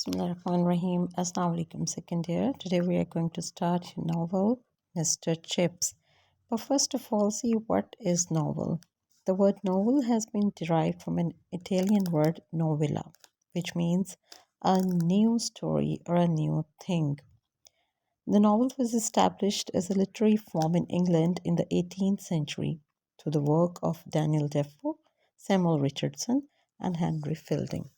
Bismillahirrahmanirrahim. Assalamu alaikum, second year. Today we are going to start a novel, Mr. Chips. But first of all, see what is novel. The word novel has been derived from an Italian word novella, which means a new story or a new thing. The novel was established as a literary form in England in the 18th century through the work of Daniel Defoe, Samuel Richardson, and Henry Fielding.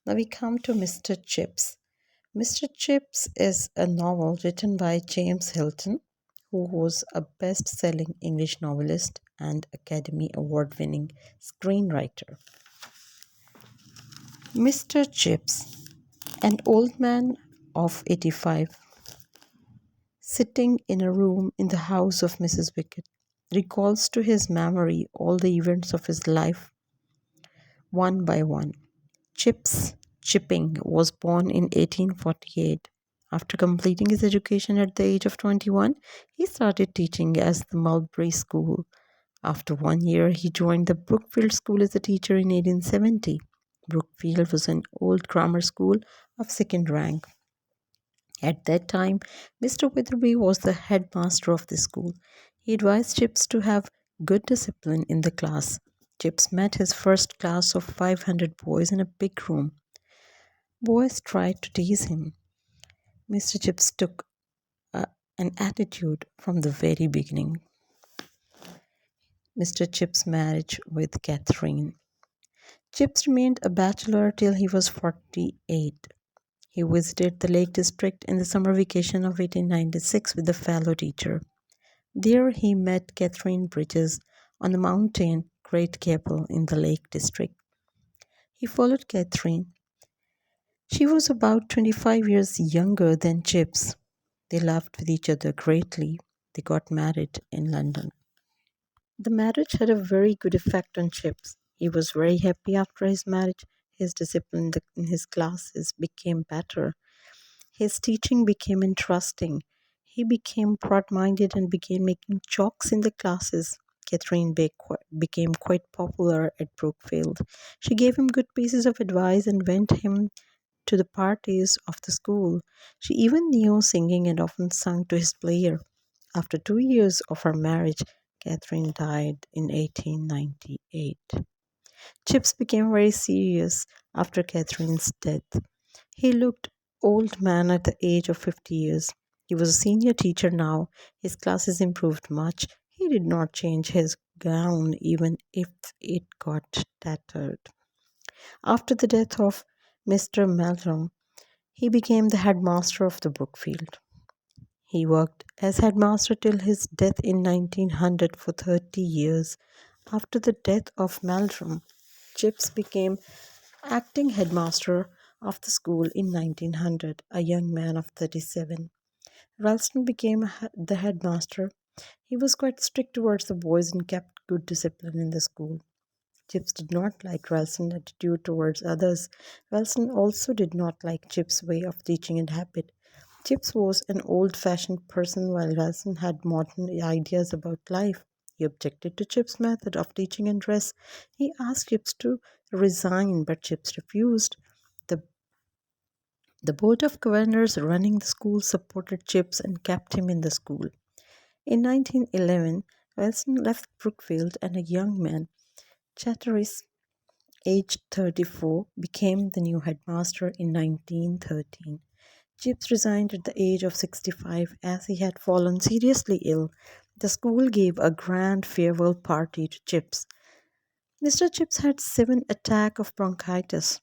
Now we come to Mr. Chips. Mr. Chips is a novel written by James Hilton, who was a best selling English novelist and Academy Award winning screenwriter. Mr. Chips, an old man of 85, sitting in a room in the house of Mrs. Wickett, recalls to his memory all the events of his life one by one. Chips Chipping was born in 1848. After completing his education at the age of 21, he started teaching at the Mulberry School. After 1 year, he joined the Brookfield School as a teacher in 1870. Brookfield was an old grammar school of second rank. At that time, Mr. Witherby was the headmaster of the school. He advised Chips to have good discipline in the class. Chips met his first class of 500 boys in a big room. Boys tried to tease him. Mr. Chips took an attitude from the very beginning. Mr. Chips' marriage with Catherine. Chips remained a bachelor till he was 48. He visited the Lake District in the summer vacation of 1896 with a fellow teacher. There he met Catherine Bridges on the mountain Great Gable in the Lake District. He followed Catherine. She was about 25 years younger than Chips. They loved with each other greatly. They got married in London. The marriage had a very good effect on Chips. He was very happy after his marriage. His discipline in his classes became better. His teaching became interesting. He became broad-minded and began making jokes in the classes. Catherine became quite popular at Brookfield. She gave him good pieces of advice and went him to the parties of the school. She even knew singing and often sung to his player. After 2 years of her marriage, Catherine died in 1898. Chips became very serious after Catherine's death. He looked old man at the age of 50 years. He was a senior teacher now. His classes improved much. He did not change his gown even if it got tattered. After the death of Mr. Meldrum, he became the headmaster of the Brookfield. He worked as headmaster till his death in 1900 for 30 years. After the death of Meldrum, Chips became acting headmaster of the school in 1900, a young man of 37. Ralston became the headmaster. He was quite strict towards the boys and kept good discipline in the school. Chips did not like Ralston's attitude towards others. Ralston also did not like Chips' way of teaching and habit. Chips was an old-fashioned person while Ralston had modern ideas about life. He objected to Chips' method of teaching and dress. He asked Chips to resign, but Chips refused. The, the board of governors running the school supported Chips and kept him in the school. In 1911, Ralston left Brookfield and a young man, Chatteris, aged 34, became the new headmaster in 1913. Chips resigned at the age of 65 as he had fallen seriously ill. The school gave a grand farewell party to Chips. Mr. Chips had 7 attacks of bronchitis,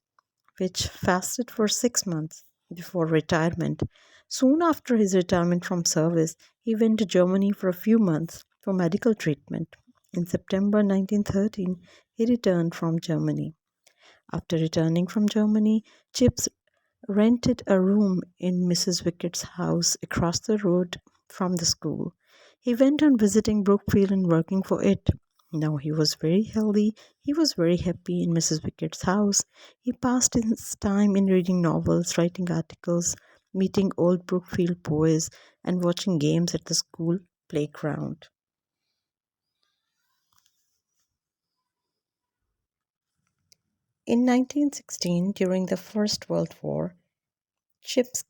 which fasted for 6 months before retirement. Soon after his retirement from service, he went to Germany for a few months for medical treatment. In September 1913, he returned from Germany. After returning from Germany, Chips rented a room in Mrs. Wickett's house across the road from the school. He went on visiting Brookfield and working for it. Now he was very healthy. He was very happy in Mrs. Wickett's house. He passed his time in reading novels, writing articles, meeting old Brookfield boys, and watching games at the school playground. In 1916, during the First World War, Chips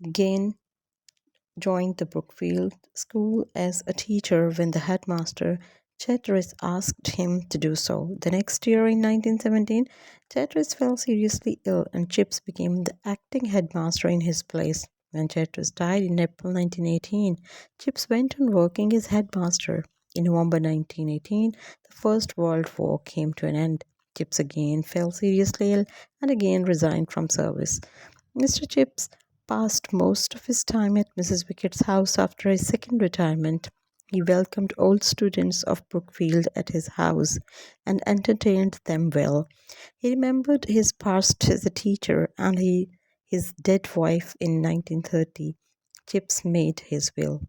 joined the Brookfield School as a teacher when the headmaster, Chatteris, asked him to do so. The next year, in 1917, Chatteris fell seriously ill and Chips became the acting headmaster in his place. When Chatteris died in April 1918, Chips went on working as headmaster. In November 1918, the First World War came to an end. Chips again fell seriously ill and again resigned from service. Mr. Chips passed most of his time at Mrs. Wickett's house after his second retirement. He welcomed old students of Brookfield at his house and entertained them well. He remembered his past as a teacher and his dead wife in 1930. Chips made his will.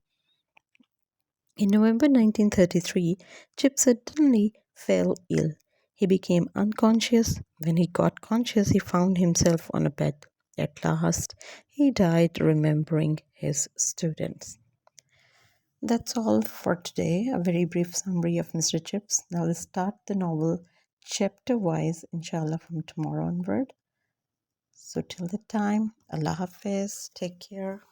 In November 1933, Chip suddenly fell ill. He became unconscious. When he got conscious, he found himself on a bed. At last, he died remembering his students. That's all for today. A very brief summary of Mr. Chips. Now let's start the novel chapter wise, inshallah, from tomorrow onward. So, till the time, Allah Hafiz, take care.